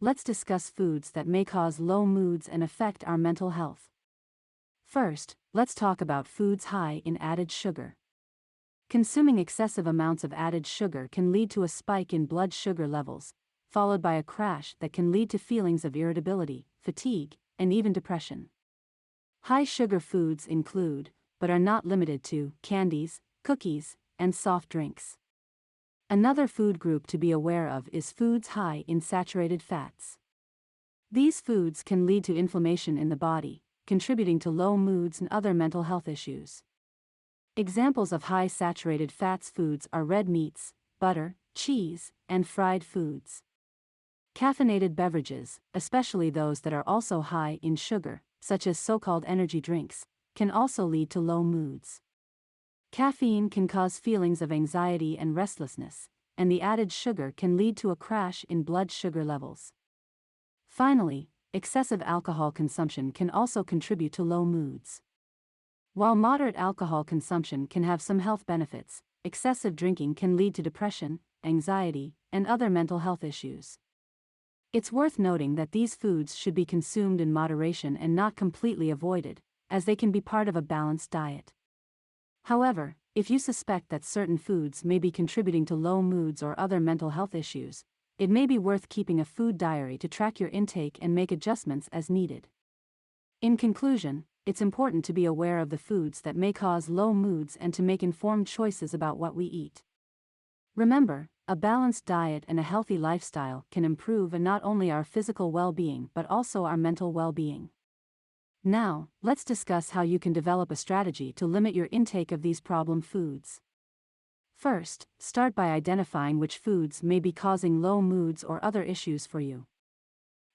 let's discuss foods that may cause low moods and affect our mental health. First, let's talk about foods high in added sugar. Consuming excessive amounts of added sugar can lead to a spike in blood sugar levels, followed by a crash that can lead to feelings of irritability, fatigue, and even depression. High sugar foods include, but are not limited to, candies, cookies, and soft drinks. Another food group to be aware of is foods high in saturated fats. These foods can lead to inflammation in the body, contributing to low moods and other mental health issues. Examples of high saturated fats foods are red meats, butter, cheese, and fried foods. Caffeinated beverages, especially those that are also high in sugar, such as so-called energy drinks, can also lead to low moods. Caffeine can cause feelings of anxiety and restlessness, and the added sugar can lead to a crash in blood sugar levels. Finally, excessive alcohol consumption can also contribute to low moods. While moderate alcohol consumption can have some health benefits, excessive drinking can lead to depression, anxiety, and other mental health issues. It's worth noting that these foods should be consumed in moderation and not completely avoided, as they can be part of a balanced diet. However, if you suspect that certain foods may be contributing to low moods or other mental health issues, it may be worth keeping a food diary to track your intake and make adjustments as needed. In conclusion, it's important to be aware of the foods that may cause low moods and to make informed choices about what we eat. Remember, a balanced diet and a healthy lifestyle can improve not only our physical well-being but also our mental well-being. Now, let's discuss how you can develop a strategy to limit your intake of these problem foods. First, start by identifying which foods may be causing low moods or other issues for you.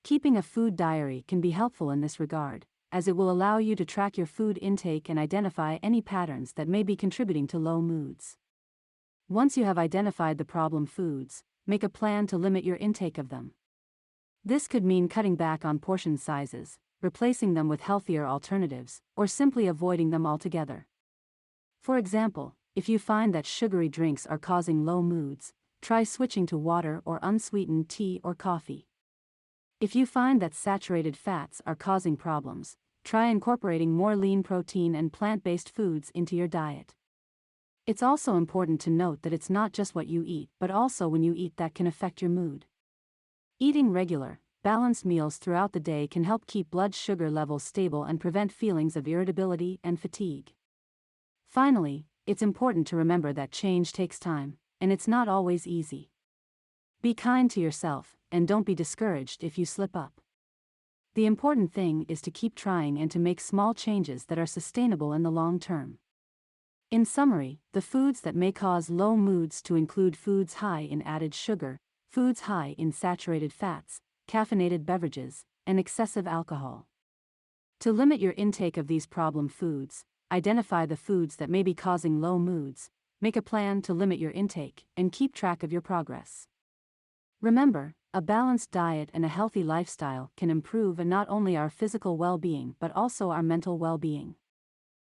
Keeping a food diary can be helpful in this regard, as it will allow you to track your food intake and identify any patterns that may be contributing to low moods. Once you have identified the problem foods, make a plan to limit your intake of them. This could mean cutting back on portion sizes, replacing them with healthier alternatives, or simply avoiding them altogether. For example, if you find that sugary drinks are causing low moods, try switching to water or unsweetened tea or coffee. If you find that saturated fats are causing problems, try incorporating more lean protein and plant-based foods into your diet. It's also important to note that it's not just what you eat but also when you eat that can affect your mood. Eating regular, balanced meals throughout the day can help keep blood sugar levels stable and prevent feelings of irritability and fatigue. Finally, it's important to remember that change takes time, and it's not always easy. Be kind to yourself, and don't be discouraged if you slip up. The important thing is to keep trying and to make small changes that are sustainable in the long term. In summary, the foods that may cause low moods to include foods high in added sugar, foods high in saturated fats, caffeinated beverages, and excessive alcohol. To limit your intake of these problem foods, identify the foods that may be causing low moods, make a plan to limit your intake, and keep track of your progress. Remember, a balanced diet and a healthy lifestyle can improve not only our physical well-being but also our mental well-being.